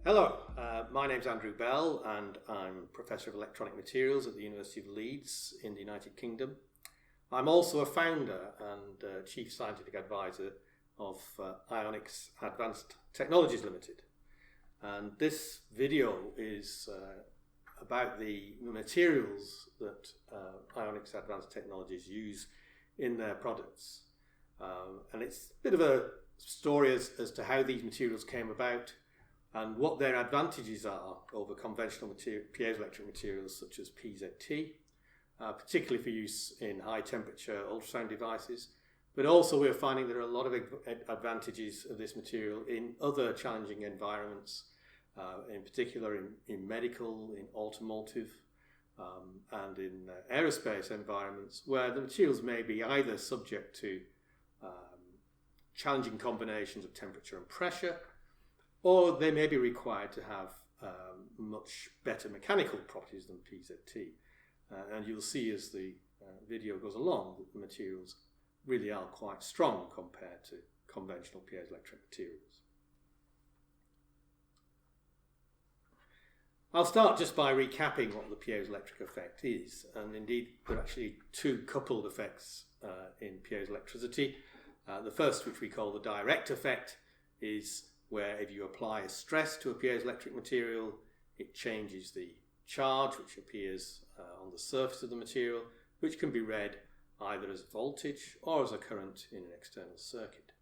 Hello, my name's Andrew Bell and I'm Professor of Electronic Materials at the University of Leeds in the United Kingdom. I'm also a founder and Chief Scientific Advisor of Ionix Advanced Technologies Limited. And this video is about the materials that Ionix Advanced Technologies use in their products. And it's a bit of a story as to how these materials came about and what their advantages are over conventional piezoelectric materials such as PZT, particularly for use in high temperature ultrasound devices. But also we're finding there are a lot of advantages of this material in other challenging environments, in particular in medical, in automotive, and in aerospace environments where the materials may be either subject to challenging combinations of temperature and pressure, or they may be required to have much better mechanical properties than PZT. And you'll see as the video goes along that the materials really are quite strong compared to conventional piezoelectric materials. I'll start just by recapping what the piezoelectric effect is, and indeed there are actually two coupled effects in piezoelectricity. The first, which we call the direct effect, is where if you apply a stress to a piezoelectric material, it changes the charge which appears on the surface of the material, which can be read either as voltage or as a current in an external circuit.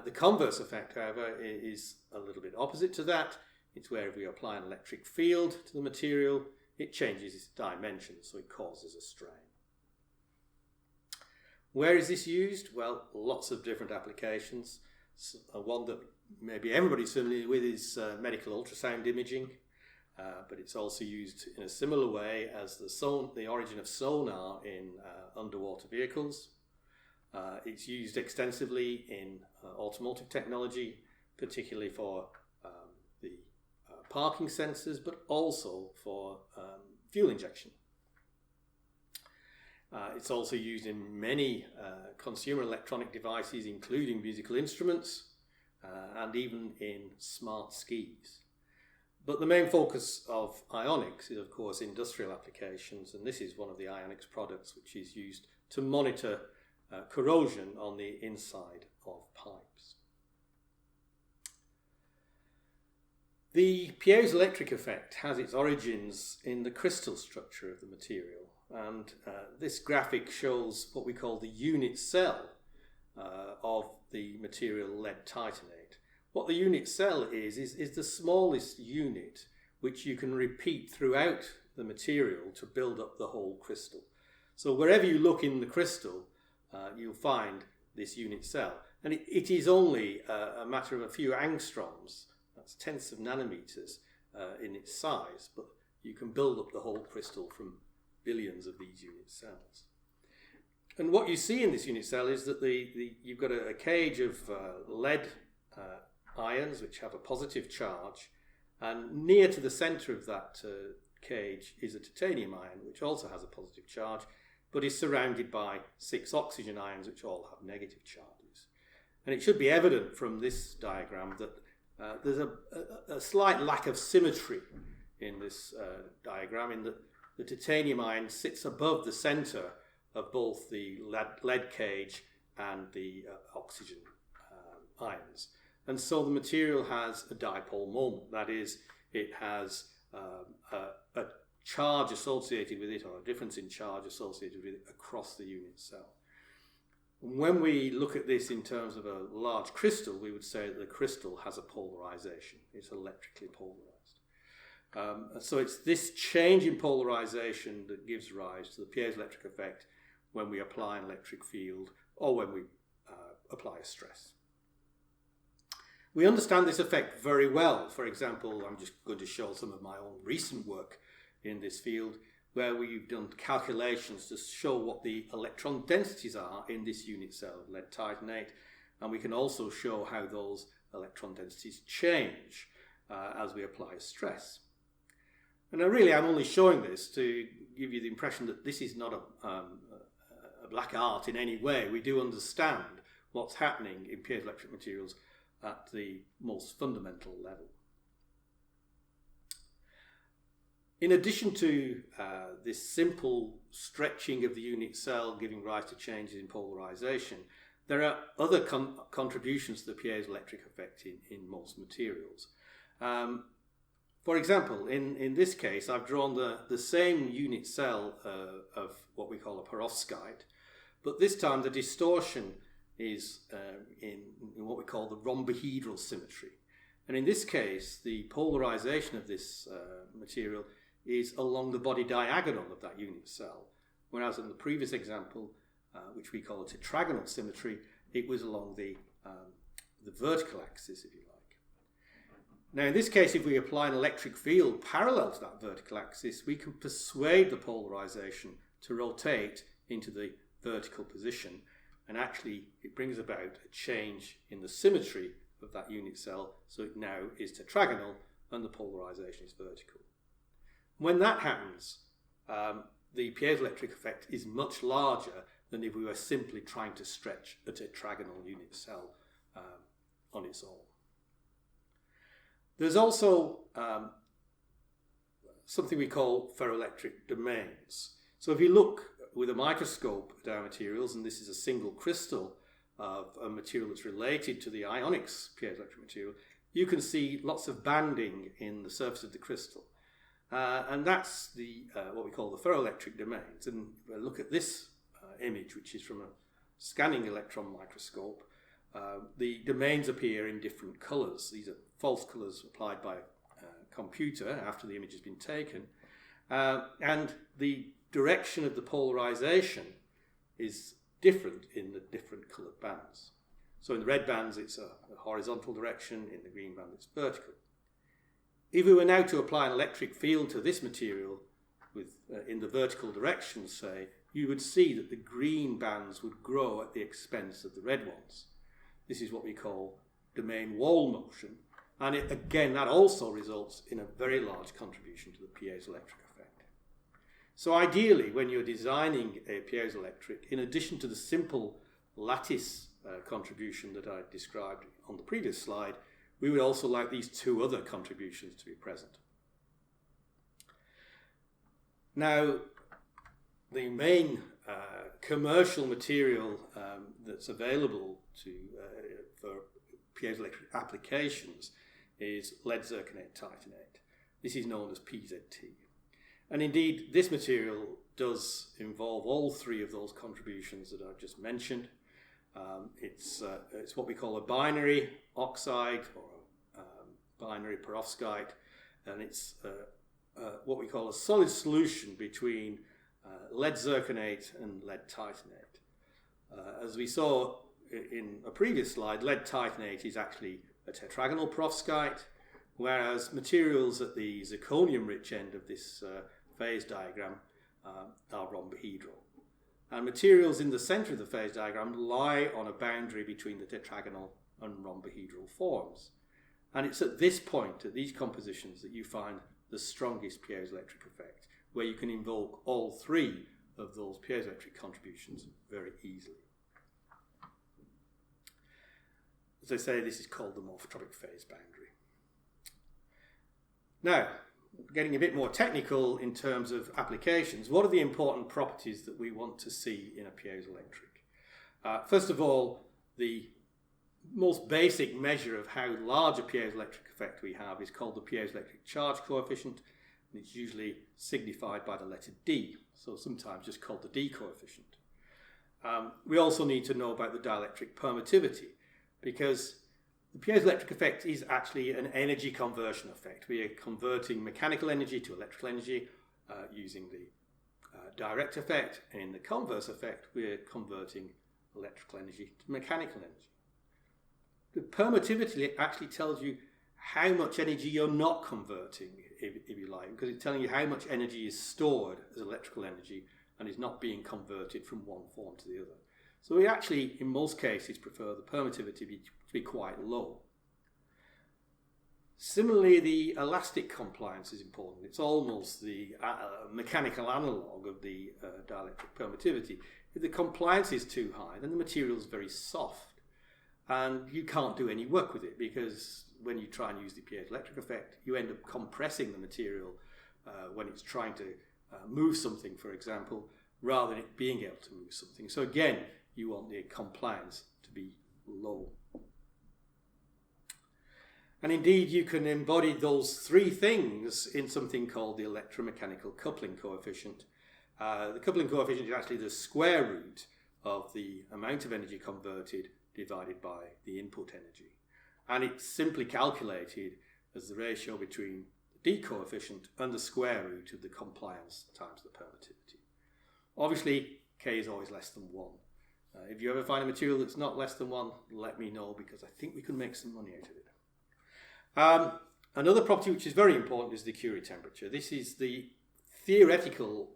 The converse effect, however, is a little bit opposite to that. It's where if we apply an electric field to the material, it changes its dimensions, so it causes a strain. Where is this used? Well, lots of different applications. One that maybe everybody's familiar with is medical ultrasound imaging, but it's also used in a similar way as the origin of sonar in underwater vehicles. It's used extensively in automotive technology, particularly for the parking sensors, but also for fuel injection. It's also used in many consumer electronic devices, including musical instruments, and even in smart skis. But the main focus of Ionix is, of course, industrial applications, and this is one of the Ionix products which is used to monitor corrosion on the inside of pipes. The piezoelectric effect has its origins in the crystal structure of the material. And this graphic shows what we call the unit cell of the material lead titanate. What the unit cell is the smallest unit which you can repeat throughout the material to build up the whole crystal. So wherever you look in the crystal, you'll find this unit cell. And it is only a matter of a few angstroms, that's tenths of nanometers in its size, but you can build up the whole crystal from billions of these unit cells. And what you see in this unit cell is that you've got a cage of lead ions which have a positive charge, and near to the centre of that cage is a titanium ion which also has a positive charge, but is surrounded by 6 oxygen ions which all have negative charges. And it should be evident from this diagram that there's a slight lack of symmetry in this diagram, in that the titanium ion sits above the centre of both the lead cage and the oxygen ions. And so the material has a dipole moment. That is, it has a charge associated with it, or a difference in charge associated with it across the unit cell. When we look at this in terms of a large crystal, we would say that the crystal has a polarization. It's electrically polarized. So it's this change in polarization that gives rise to the piezoelectric effect when we apply an electric field or when we apply a stress. We understand this effect very well. For example, I'm just going to show some of my own recent work in this field, where we've done calculations to show what the electron densities are in this unit cell of lead titanate, and we can also show how those electron densities change as we apply stress. And I'm only showing this to give you the impression that this is not a black art in any way. We do understand what's happening in piezoelectric materials at the most fundamental level. In addition to this simple stretching of the unit cell giving rise to changes in polarization, there are other contributions to the piezoelectric effect in most materials. For example, in this case, I've drawn the same unit cell of what we call a perovskite, but this time the distortion is in what we call the rhombohedral symmetry. And in this case, the polarization of this material is along the body diagonal of that unit cell, whereas in the previous example, which we call a tetragonal symmetry, it was along the vertical axis, if you like. Now, in this case, if we apply an electric field parallel to that vertical axis, we can persuade the polarization to rotate into the vertical position, and actually it brings about a change in the symmetry of that unit cell, so it now is tetragonal and the polarization is vertical. When that happens, the piezoelectric effect is much larger than if we were simply trying to stretch a tetragonal unit cell on its own. There's also something we call ferroelectric domains. So if you look with a microscope at our materials, and this is a single crystal of a material that's related to the Ionix piezoelectric material, you can see lots of banding in the surface of the crystal. And that's what we call the ferroelectric domains. And look at this image, which is from a scanning electron microscope. The domains appear in different colours. These are false colours applied by a computer after the image has been taken. And the direction of the polarization is different in the different coloured bands. So in the red bands it's a horizontal direction, in the green band it's vertical. If we were now to apply an electric field to this material in the vertical direction, say, you would see that the green bands would grow at the expense of the red ones. This is what we call domain wall motion, and again that also results in a very large contribution to the piezoelectric effect. So ideally, when you're designing a piezoelectric, in addition to the simple lattice contribution that I described on the previous slide, we would also like these two other contributions to be present. Now, the main commercial material that's available for piezoelectric applications is lead zirconate titanate. This is known as PZT. And indeed, this material does involve all three of those contributions that I've just mentioned. It's what we call a binary oxide or binary perovskite, and it's what we call a solid solution between lead zirconate and lead titanate. As we saw in a previous slide, lead titanate is actually a tetragonal perovskite, whereas materials at the zirconium-rich end of this phase diagram are rhombohedral. And materials in the centre of the phase diagram lie on a boundary between the tetragonal and rhombohedral forms. And it's at this point, at these compositions, that you find the strongest piezoelectric effect, where you can invoke all three of those piezoelectric contributions very easily. As I say, this is called the morphotropic phase boundary. Now, getting a bit more technical in terms of applications, what are the important properties that we want to see in a piezoelectric? First of all, the most basic measure of how large a piezoelectric effect we have is called the piezoelectric charge coefficient, and it's usually signified by the letter D, so sometimes just called the D coefficient. We also need to know about the dielectric permittivity, because the piezoelectric effect is actually an energy conversion effect. We are converting mechanical energy to electrical energy using the direct effect, and in the converse effect we are converting electrical energy to mechanical energy. The permittivity actually tells you how much energy you're not converting, if you like, because it's telling you how much energy is stored as electrical energy and is not being converted from one form to the other. So we actually, in most cases, prefer the permittivity to be quite low. Similarly, the elastic compliance is important. It's almost the mechanical analogue of the dielectric permittivity. If the compliance is too high, then the material is very soft, and you can't do any work with it, because when you try and use the piezoelectric effect, you end up compressing the material when it's trying to move something, for example, rather than it being able to move something. So again, you want the compliance to be low. And indeed, you can embody those three things in something called the electromechanical coupling coefficient. The coupling coefficient is actually the square root of the amount of energy converted divided by the input energy. And it's simply calculated as the ratio between the D coefficient and the square root of the compliance times the permittivity. Obviously, K is always less than 1. If you ever find a material that's not less than 1, let me know, because I think we can make some money out of it. Another property which is very important is the Curie temperature. This is the theoretical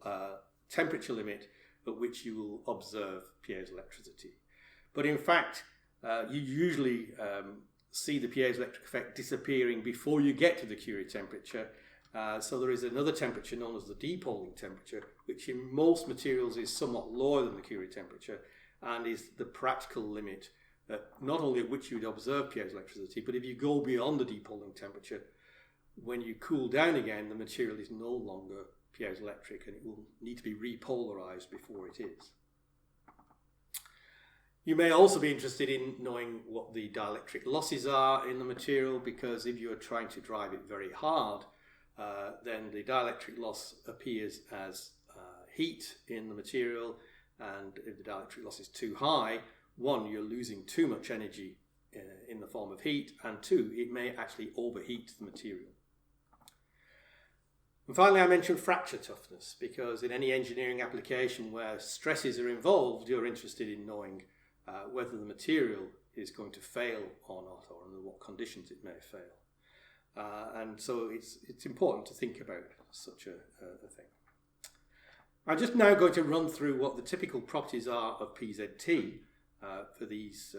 temperature limit at which you will observe piezoelectricity. But in fact, you usually see the piezoelectric effect disappearing before you get to the Curie temperature. So there is another temperature known as the depoling temperature, which in most materials is somewhat lower than the Curie temperature and is the practical limit, not only at which you would observe piezoelectricity, but if you go beyond the depoling temperature, when you cool down again, the material is no longer piezoelectric and it will need to be repolarized before it is. You may also be interested in knowing what the dielectric losses are in the material, because if you are trying to drive it very hard, then the dielectric loss appears as heat in the material, and if the dielectric loss is too high, one, you're losing too much energy in the form of heat, and two, it may actually overheat the material. And finally, I mentioned fracture toughness, because in any engineering application where stresses are involved, you're interested in knowing whether the material is going to fail or not, or under what conditions it may fail. And so it's important to think about such a thing. I'm just now going to run through what the typical properties are of PZT for these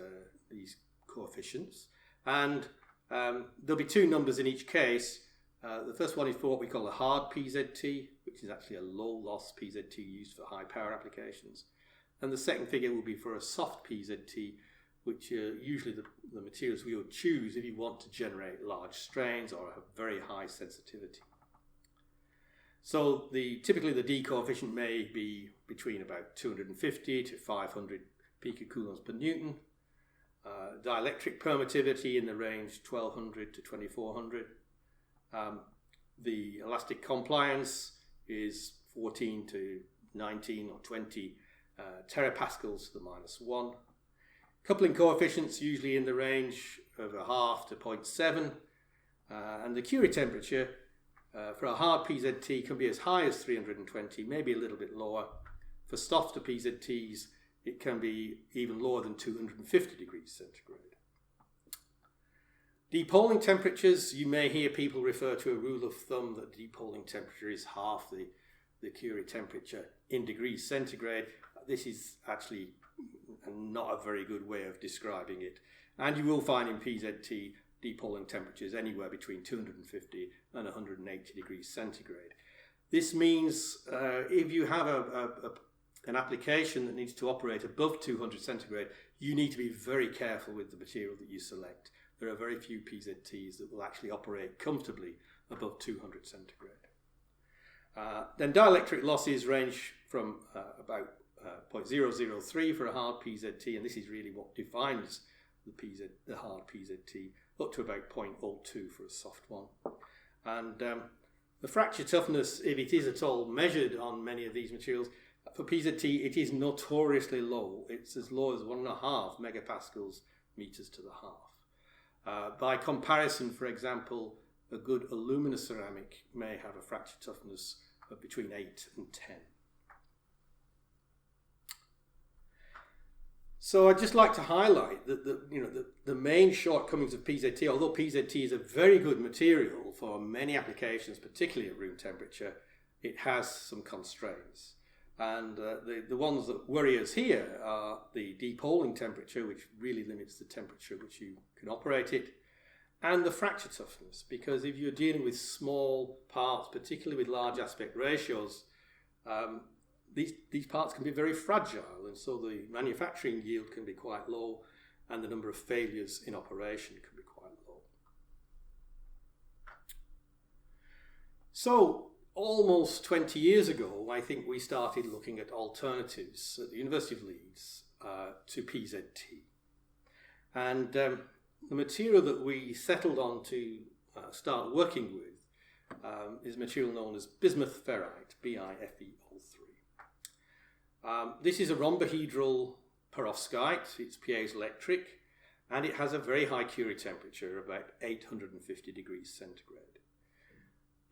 coefficients. And there'll be two numbers in each case. The first one is for what we call a hard PZT, which is actually a low-loss PZT used for high-power applications. And the second figure will be for a soft PZT, which are usually the materials we would choose if you want to generate large strains or have very high sensitivity. So typically the D coefficient may be between about 250 to 500 picocoulombs per Newton. Dielectric permittivity in the range 1200 to 2400. The elastic compliance is 14 to 19 or 20 terapascals to the -1. Coupling coefficients usually in the range of 0.5 to 0.7. And the Curie temperature for a hard PZT can be as high as 320, maybe a little bit lower. For softer PZTs, it can be even lower than 250 degrees centigrade. Depoling temperatures, you may hear people refer to a rule of thumb that depoling temperature is half the Curie temperature in degrees centigrade. This is actually not a very good way of describing it. And you will find in PZT depoling temperatures anywhere between 250 and 180 degrees centigrade. This means if you have an application that needs to operate above 200 centigrade, you need to be very careful with the material that you select. There are very few PZTs that will actually operate comfortably above 200 centigrade. Then dielectric losses range from about 0.003 for a hard PZT, and this is really what defines the hard PZT, up to about 0.02 for a soft one. And the fracture toughness, if it is at all measured on many of these materials, for PZT it is notoriously low. It's as low as 1.5 megapascals meters to the half. By comparison, for example, a good alumina ceramic may have a fracture toughness of between 8 and 10. So I'd just like to highlight that the main shortcomings of PZT, although PZT is a very good material for many applications, particularly at room temperature, it has some constraints. And the ones that worry us here are the depoling temperature, which really limits the temperature at which you can operate it, and the fracture toughness, because if you're dealing with small parts, particularly with large aspect ratios, these parts can be very fragile, and so the manufacturing yield can be quite low, and the number of failures in operation can be quite low. So almost 20 years ago, I think we started looking at alternatives at the University of Leeds to PZT. And the material that we settled on to start working with is a material known as bismuth ferrite, BiFeO3. This is a rhombohedral perovskite, it's piezoelectric, and it has a very high Curie temperature, about 850 degrees centigrade.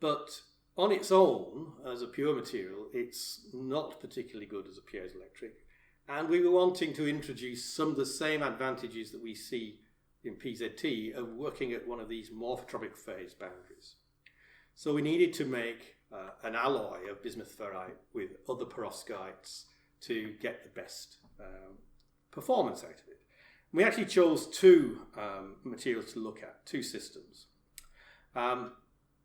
But on its own, as a pure material, it's not particularly good as a piezoelectric, and we were wanting to introduce some of the same advantages that we see in PZT of working at one of these morphotropic phase boundaries. So we needed to make an alloy of bismuth ferrite with other perovskites to get the best performance out of it. We actually chose two materials to look at, two systems.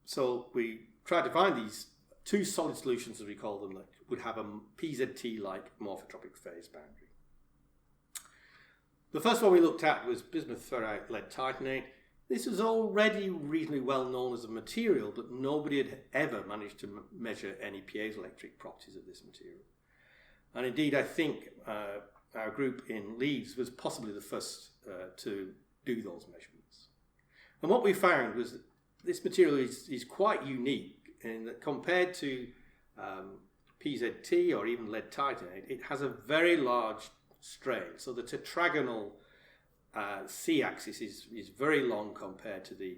So we tried to find these two solid solutions, as we call them, that would have a PZT-like morphotropic phase boundary. The first one we looked at was bismuth ferrite lead titanate. This was already reasonably well known as a material, but nobody had ever managed to measure any piezoelectric properties of this material. And indeed, I think our group in Leeds was possibly the first to do those measurements. And what we found was that this material is quite unique in that compared to PZT or even lead titanate, it has a very large strain. So the tetragonal C-axis is very long compared to the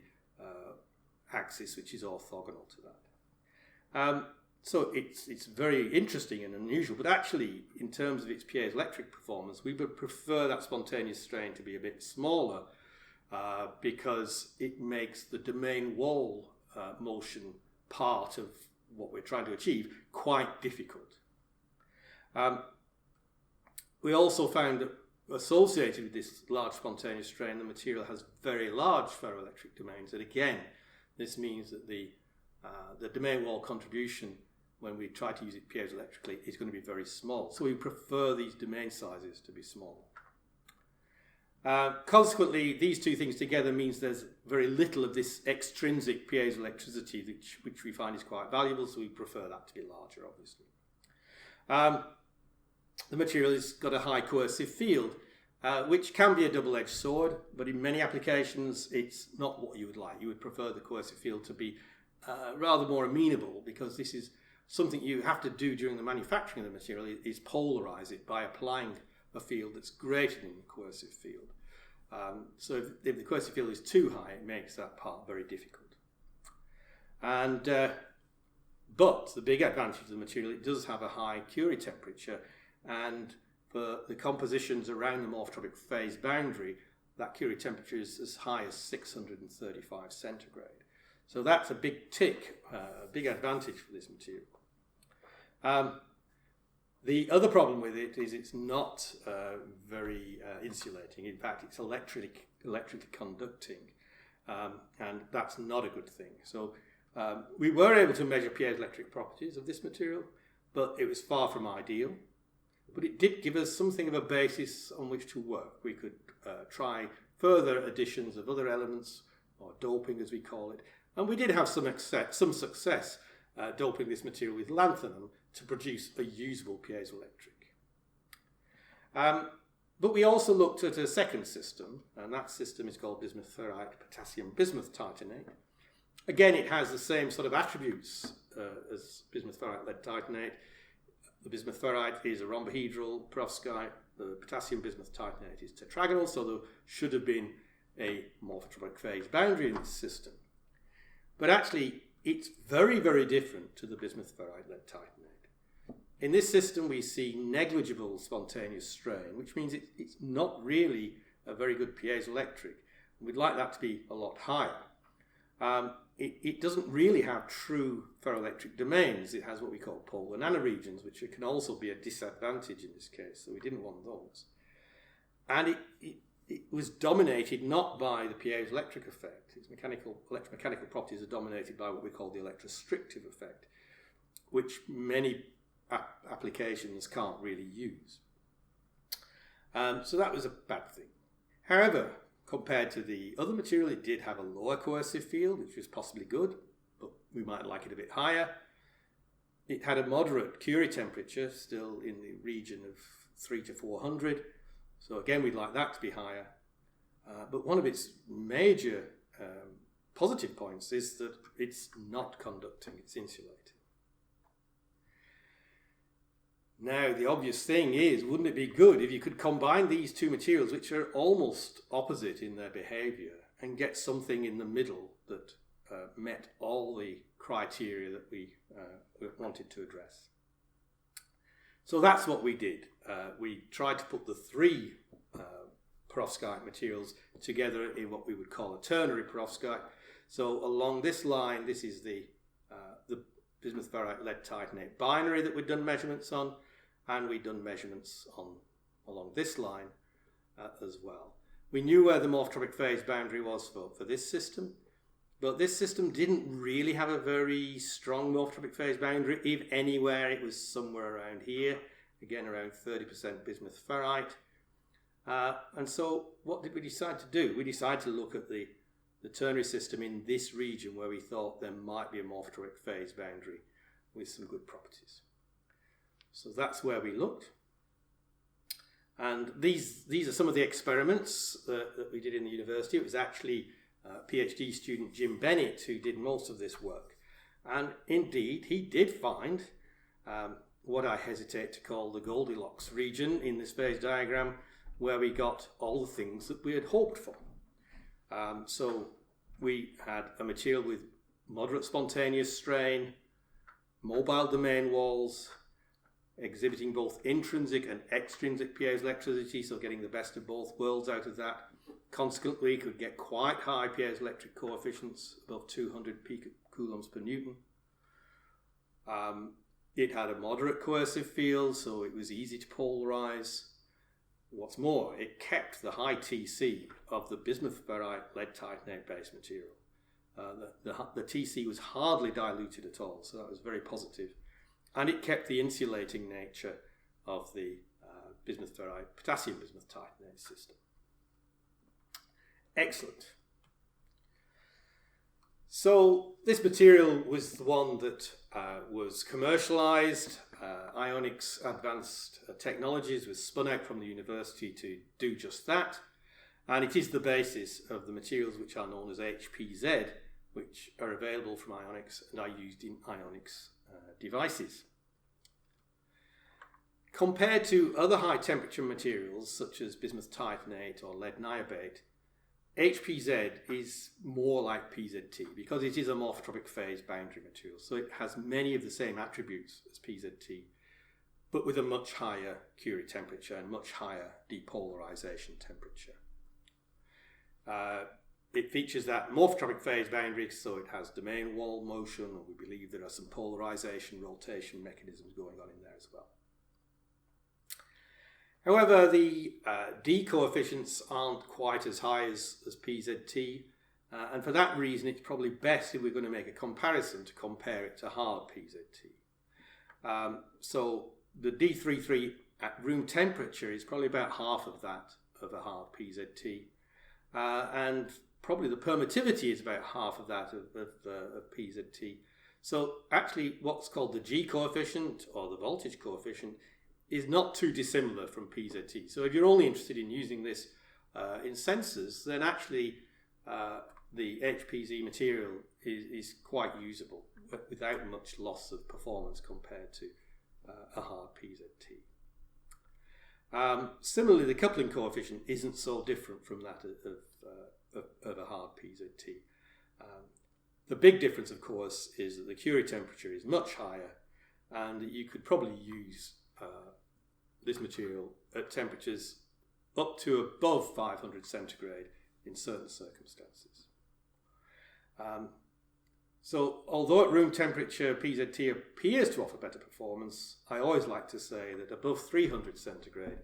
axis which is orthogonal to that. So it's very interesting and unusual, but actually in terms of its piezoelectric performance, we would prefer that spontaneous strain to be a bit smaller because it makes the domain wall motion part of what we're trying to achieve quite difficult. We also found that associated with this large spontaneous strain, the material has very large ferroelectric domains, and again, this means that the domain wall contribution, when we try to use it piezoelectrically, is going to be very small. So we prefer these domain sizes to be small. Consequently, these two things together means there's very little of this extrinsic piezoelectricity, which we find is quite valuable, so we prefer that to be larger, obviously. The material has got a high coercive field, which can be a double-edged sword, but in many applications it's not what you would like. You would prefer the coercive field to be rather more amenable, because this is something you have to do during the manufacturing of the material, is polarize it by applying a field that's greater than the coercive field. So if the coercive field is too high, it makes that part very difficult. And but the big advantage of the material, it does have a high Curie temperature, and for the compositions around the morphotropic phase boundary, that Curie temperature is as high as 635 centigrade. So that's a big tick, a big advantage for this material. The other problem with it is it's not very insulating. In fact, it's electrically conducting, and that's not a good thing. So we were able to measure piezoelectric properties of this material, but it was far from ideal. But it did give us something of a basis on which to work. We could try further additions of other elements, or doping as we call it, and we did have some success doping this material with lanthanum to produce a usable piezoelectric. But we also looked at a second system, and that system is called bismuth ferrite potassium bismuth titanate. Again, it has the same sort of attributes as bismuth ferrite lead titanate. The bismuth ferrite is a rhombohedral perovskite. The potassium bismuth titanate is tetragonal, so there should have been a morphotropic phase boundary in this system. But actually, it's very, very different to the bismuth ferrite lead titanate. In this system, we see negligible spontaneous strain, which means it's not really a very good piezoelectric. We'd like that to be a lot higher. It doesn't really have true ferroelectric domains. It has what we call polar nanoregions, which can also be a disadvantage in this case, so we didn't want those. And it was dominated not by the piezoelectric effect. Its electromechanical properties are dominated by what we call the electrostrictive effect, which many applications can't really use. So that was a bad thing. However, compared to the other material, it did have a lower coercive field, which was possibly good, but we might like it a bit higher. It had a moderate Curie temperature, still in the region of 300 to 400. So again, we'd like that to be higher. But one of its major positive points is that it's not conducting, it's insulating. Now, the obvious thing is, wouldn't it be good if you could combine these two materials, which are almost opposite in their behaviour, and get something in the middle that met all the criteria that we wanted to address? So that's what we did. We tried to put the three perovskite materials together in what we would call a ternary perovskite. So along this line, this is the bismuth ferrite lead titanate binary that we'd done measurements on, and we'd done measurements along this line as well. We knew where the morphotropic phase boundary was for this system, but this system didn't really have a very strong morphotropic phase boundary. If anywhere, it was somewhere around here, again around 30% bismuth ferrite. And so what did we decide to do? We decided to look at the ternary system in this region where we thought there might be a morphotropic phase boundary with some good properties. So that's where we looked. And these are some of the experiments that we did in the university. It was actually PhD student Jim Bennett who did most of this work. And indeed, he did find what I hesitate to call the Goldilocks region in this phase diagram, where we got all the things that we had hoped for. So we had a material with moderate spontaneous strain, mobile domain walls, exhibiting both intrinsic and extrinsic piezoelectricity, so getting the best of both worlds out of that. Consequently, we could get quite high piezoelectric coefficients, above 200 picocoulombs per Newton. It had a moderate coercive field, so it was easy to polarize. What's more, it kept the high TC of the bismuth ferrite lead titanate base material. The TC was hardly diluted at all, so that was very positive. And it kept the insulating nature of the bismuth ferrite potassium bismuth titanate system. Excellent. So this material was the one that was commercialized. Ionix Advanced Technologies was spun out from the university to do just that. And it is the basis of the materials which are known as HPZ, which are available from Ionix and are used in Ionix devices. Compared to other high temperature materials such as bismuth titanate or lead niobate, HPZ is more like PZT because it is a morphotropic phase boundary material. So it has many of the same attributes as PZT, but with a much higher Curie temperature and much higher depolarization temperature. It features that morphotropic phase boundary, so it has domain wall motion, and we believe there are some polarization, rotation mechanisms going on in there as well. However, the D coefficients aren't quite as high as PZT, and for that reason it's probably best if we're going to make a comparison to compare it to hard PZT. So the D33 at room temperature is probably about half of that of a hard PZT, and probably the permittivity is about half of that of PZT. So actually what's called the G coefficient or the voltage coefficient is not too dissimilar from PZT. So if you're only interested in using this in sensors, then actually the HPZ material is quite usable without much loss of performance compared to a hard PZT. Similarly, the coupling coefficient isn't so different from that of a hard PZT. The big difference, of course, is that the Curie temperature is much higher, and you could probably use this material at temperatures up to above 500 centigrade in certain circumstances. So although at room temperature PZT appears to offer better performance, I always like to say that above 300 centigrade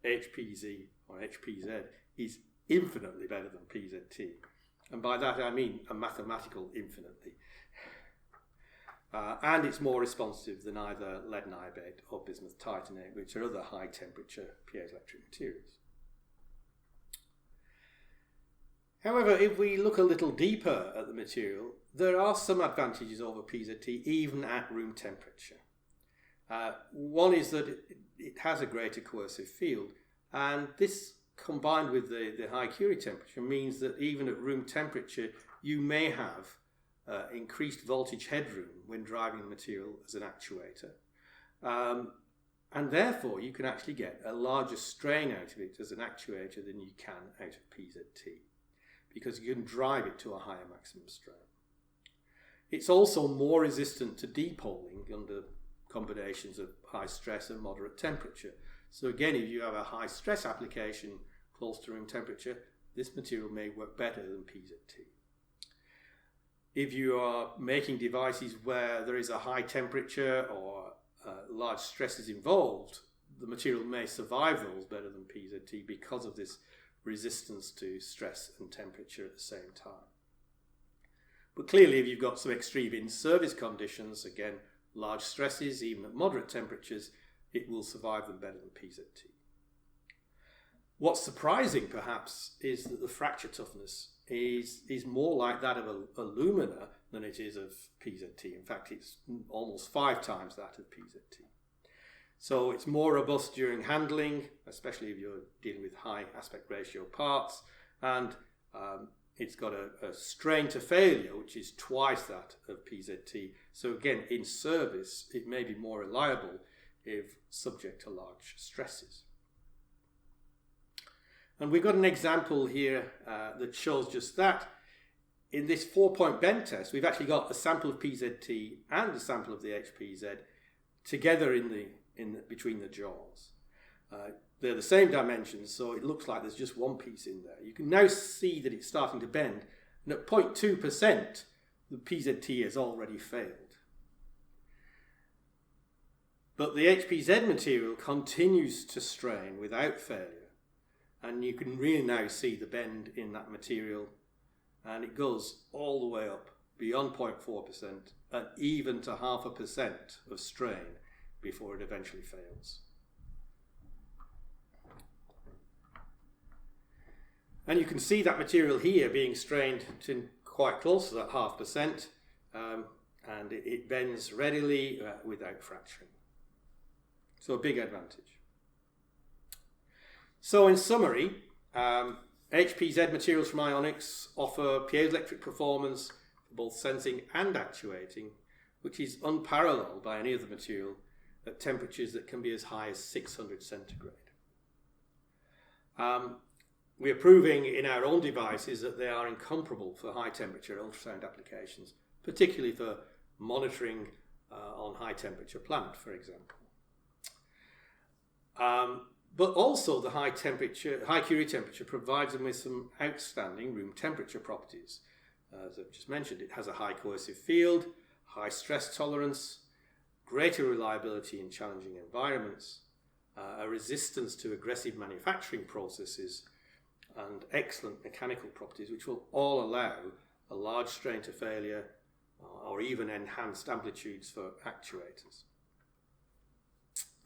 HPZ or HPZ is infinitely better than PZT. And by that I mean a mathematical infinitely. And it's more responsive than either lead niobate or bismuth titanate, which are other high temperature piezoelectric materials. However, if we look a little deeper at the material, there are some advantages over PZT even at room temperature. One is that it has a greater coercive field, and this combined with the high Curie temperature means that even at room temperature you may have increased voltage headroom when driving the material as an actuator, and therefore you can actually get a larger strain out of it as an actuator than you can out of PZT, because you can drive it to a higher maximum strain. It's also more resistant to depoling under combinations of high stress and moderate temperature. So again, if you have a high stress application close to room temperature, this material may work better than PZT. If you are making devices where there is a high temperature or large stresses involved, the material may survive those better than PZT because of this resistance to stress and temperature at the same time. But clearly, if you've got some extreme in-service conditions, again, large stresses, even at moderate temperatures, it will survive them better than PZT. What's surprising, perhaps, is that the fracture toughness is more like that of alumina than it is of PZT. In fact, it's almost 5 times that of PZT. So it's more robust during handling, especially if you're dealing with high aspect ratio parts, and it's got a strain to failure which is twice that of PZT. So again, in service, it may be more reliable if subject to large stresses. And we've got an example here that shows just that. In this 4-point bend test, we've actually got a sample of PZT and a sample of the HPZ together between the jaws. They're the same dimensions, so it looks like there's just one piece in there. You can now see that it's starting to bend, and at 0.2%, the PZT has already failed. But the HPZ material continues to strain without failure, and you can really now see the bend in that material, and it goes all the way up beyond 0.4% and even to 0.5% of strain before it eventually fails. And you can see that material here being strained to quite close to that 0.5%, and it bends readily without fracturing. So a big advantage. So in summary, HPZ materials from Ionix offer piezoelectric performance for both sensing and actuating, which is unparalleled by any other material at temperatures that can be as high as 600 centigrade. We are proving in our own devices that they are incomparable for high temperature ultrasound applications, particularly for monitoring on high temperature plant, for example. But also the high Curie temperature provides them with some outstanding room temperature properties. As I've just mentioned, it has a high coercive field, high stress tolerance, greater reliability in challenging environments, a resistance to aggressive manufacturing processes, and excellent mechanical properties which will all allow a large strain to failure or even enhanced amplitudes for actuators.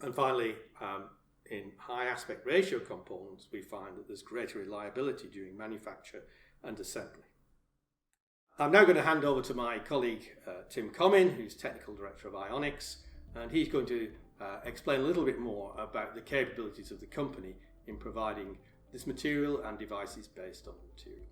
And finally, in high aspect ratio components, we find that there's greater reliability during manufacture and assembly. I'm now going to hand over to my colleague Tim Comyn, who's Technical Director of Ionix, and he's going to explain a little bit more about the capabilities of the company in providing this material and devices based on the material.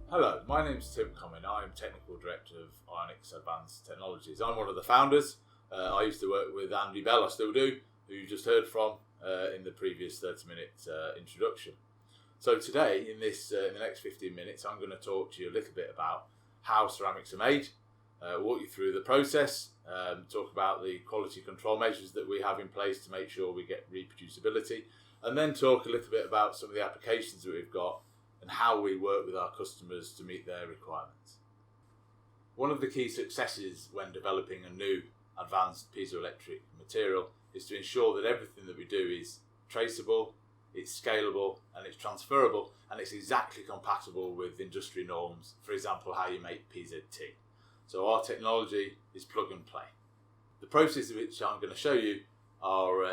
Hello, my name is Tim Comyn. I'm Technical Director of Ionix Advanced Technologies. I'm one of the founders. I used to work with Andy Bell, I still do, who you just heard from in the previous 30-minute introduction. So today, in the next 15 minutes, I'm going to talk to you a little bit about how ceramics are made, walk you through the process, talk about the quality control measures that we have in place to make sure we get reproducibility, and then talk a little bit about some of the applications that we've got and how we work with our customers to meet their requirements. One of the key successes when developing a new advanced piezoelectric material is to ensure that everything that we do is traceable, it's scalable, and it's transferable, and it's exactly compatible with industry norms, for example, how you make PZT. So our technology is plug and play. The processes which I'm going to show you are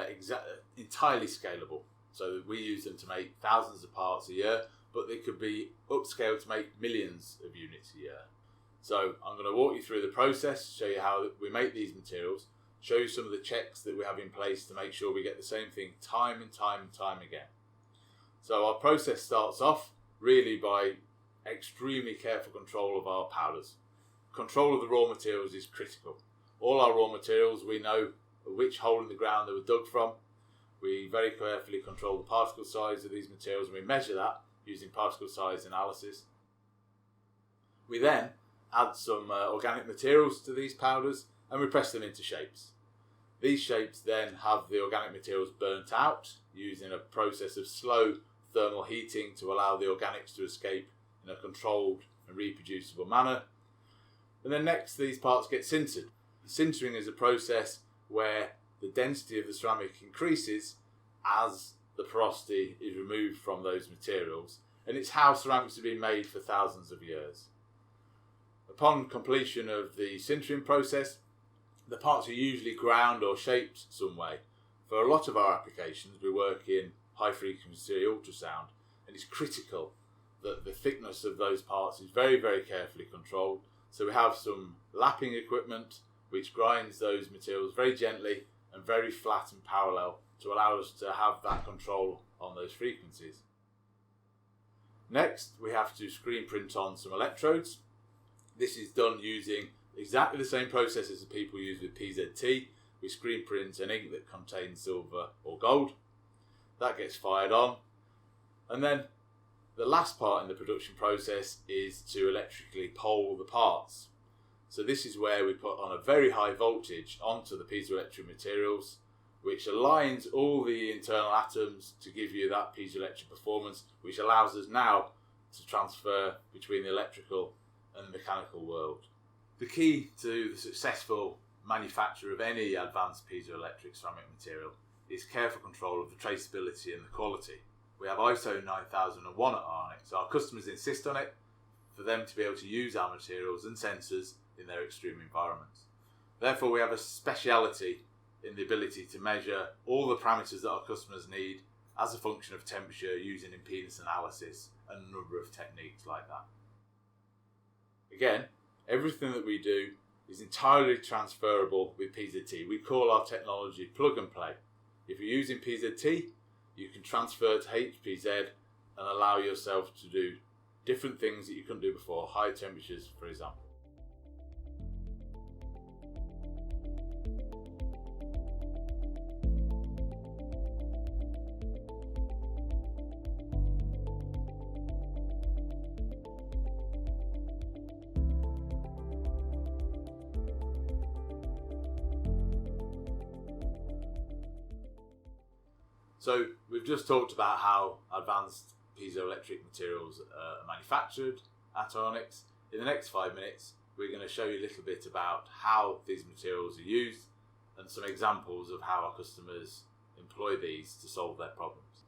entirely scalable. So we use them to make thousands of parts a year, but they could be upscaled to make millions of units a year. So I'm going to walk you through the process, show you how we make these materials, show you some of the checks that we have in place to make sure we get the same thing time and time and time again. So our process starts off really by extremely careful control of our powders. Control of the raw materials is critical. All our raw materials, we know which hole in the ground they were dug from. We very carefully control the particle size of these materials, and we measure that using particle size analysis. We then add some organic materials to these powders and we press them into shapes. These shapes then have the organic materials burnt out using a process of slow thermal heating to allow the organics to escape in a controlled and reproducible manner. And then next, these parts get sintered. Sintering is a process where the density of the ceramic increases as the porosity is removed from those materials, and it's how ceramics have been made for thousands of years. Upon completion of the sintering process, the parts are usually ground or shaped some way. For a lot of our applications, we work in high frequency ultrasound, and it's critical that the thickness of those parts is very, very carefully controlled. So we have some lapping equipment which grinds those materials very gently and very flat and parallel to allow us to have that control on those frequencies. Next, we have to screen print on some electrodes. This is done using exactly the same processes that people use with PZT. We screen print an ink that contains silver or gold. That gets fired on. And then the last part in the production process is to electrically pole the parts. So this is where we put on a very high voltage onto the piezoelectric materials, which aligns all the internal atoms to give you that piezoelectric performance, which allows us now to transfer between the electrical and the mechanical world. The key to the successful manufacture of any advanced piezoelectric ceramic material is careful control of the traceability and the quality. We have ISO 9001 at Ionix. Our customers insist on it for them to be able to use our materials and sensors in their extreme environments. Therefore, we have a speciality in the ability to measure all the parameters that our customers need as a function of temperature using impedance analysis and a number of techniques like that. Again, everything that we do is entirely transferable with PZT. We call our technology plug and play. If you're using PZT, you can transfer to HPZ and allow yourself to do different things that you couldn't do before, high temperatures, for example. So we've just talked about how advanced piezoelectric materials are manufactured at Ionix. In the next 5 minutes, we're going to show you a little bit about how these materials are used and some examples of how our customers employ these to solve their problems.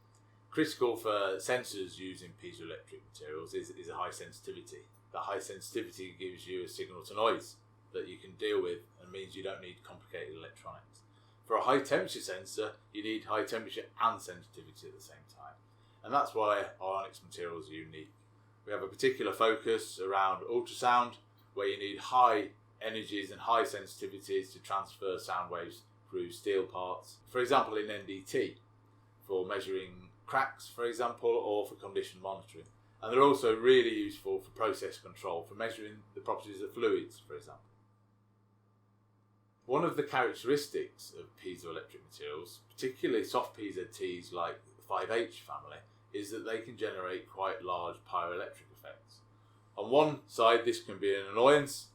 Critical for sensors using piezoelectric materials is a high sensitivity. The high sensitivity gives you a signal to noise that you can deal with and means you don't need complicated electronics. For a high temperature sensor, you need high temperature and sensitivity at the same time. And that's why our Ionix materials are unique. We have a particular focus around ultrasound, where you need high energies and high sensitivities to transfer sound waves through steel parts. For example, in NDT, for measuring cracks, for example, or for condition monitoring. And they're also really useful for process control, for measuring the properties of fluids, for example. One of the characteristics of piezoelectric materials, particularly soft PZTs like the 5H family, is that they can generate quite large piezoelectric effects. On one side, this can be an annoyance,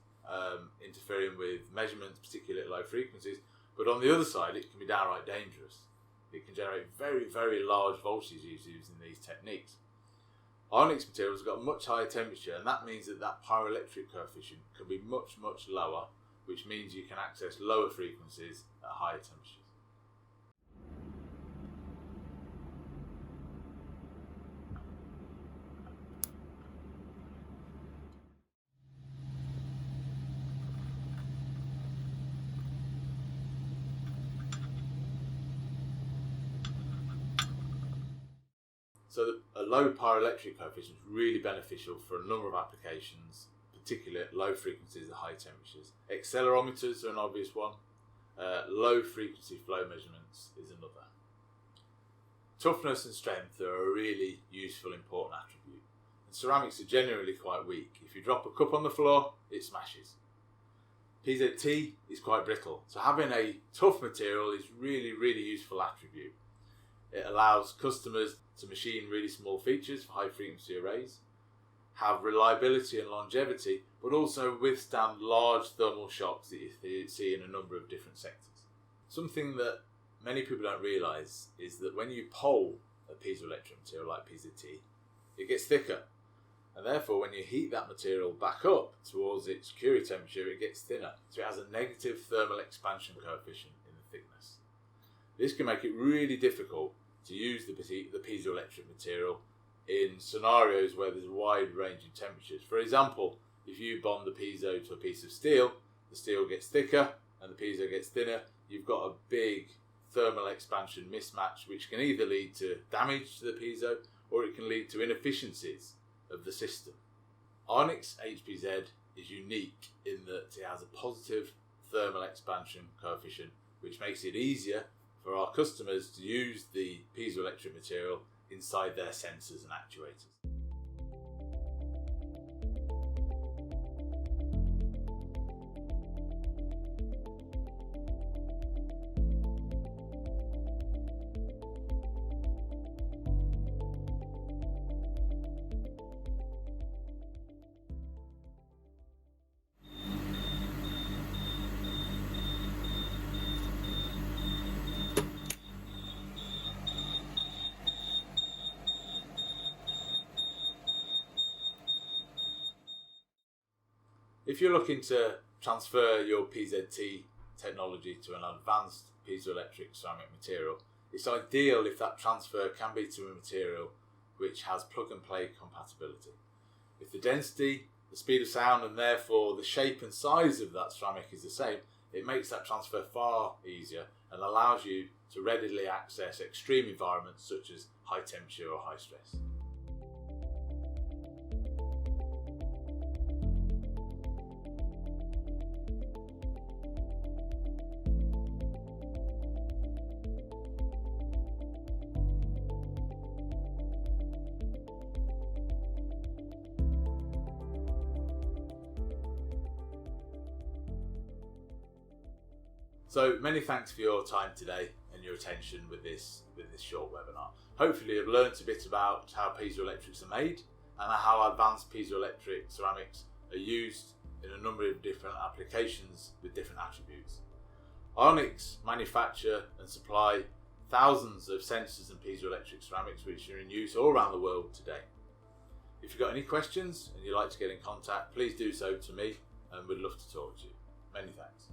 interfering with measurements, particularly at low frequencies, but on the other side, it can be downright dangerous. It can generate very, very large voltages using these techniques. Ionix materials have got a much higher temperature, and that means that piezoelectric coefficient can be much, much lower, which means you can access lower frequencies at higher temperatures. So a low piezoelectric coefficient is really beneficial for a number of applications, particularly at low frequencies and high temperatures. Accelerometers are an obvious one. Low frequency flow measurements is another. Toughness and strength are a really useful, important attribute. And ceramics are generally quite weak. If you drop a cup on the floor, it smashes. PZT is quite brittle, so having a tough material is really, really useful attribute. It allows customers to machine really small features for high frequency arrays, have reliability and longevity, but also withstand large thermal shocks that you see in a number of different sectors. Something that many people don't realise is that when you pole a piezoelectric material like PZT, it gets thicker. And therefore, when you heat that material back up towards its Curie temperature, it gets thinner. So it has a negative thermal expansion coefficient in the thickness. This can make it really difficult to use the piezoelectric material in scenarios where there's a wide range in temperatures. For example, if you bond the piezo to a piece of steel, the steel gets thicker and the piezo gets thinner. You've got a big thermal expansion mismatch, which can either lead to damage to the piezo or it can lead to inefficiencies of the system. Ionix HPZ is unique in that it has a positive thermal expansion coefficient, which makes it easier for our customers to use the piezoelectric material inside their sensors and actuators. If you're looking to transfer your PZT technology to an advanced piezoelectric ceramic material, it's ideal if that transfer can be to a material which has plug and play compatibility. If the density, the speed of sound and therefore the shape and size of that ceramic is the same, it makes that transfer far easier and allows you to readily access extreme environments such as high temperature or high stress. So many thanks for your time today and your attention with this short webinar. Hopefully you've learnt a bit about how piezoelectrics are made and how advanced piezoelectric ceramics are used in a number of different applications with different attributes. Ionix manufacture and supply thousands of sensors and piezoelectric ceramics which are in use all around the world today. If you've got any questions and you'd like to get in contact, please do so to me and we'd love to talk to you. Many thanks.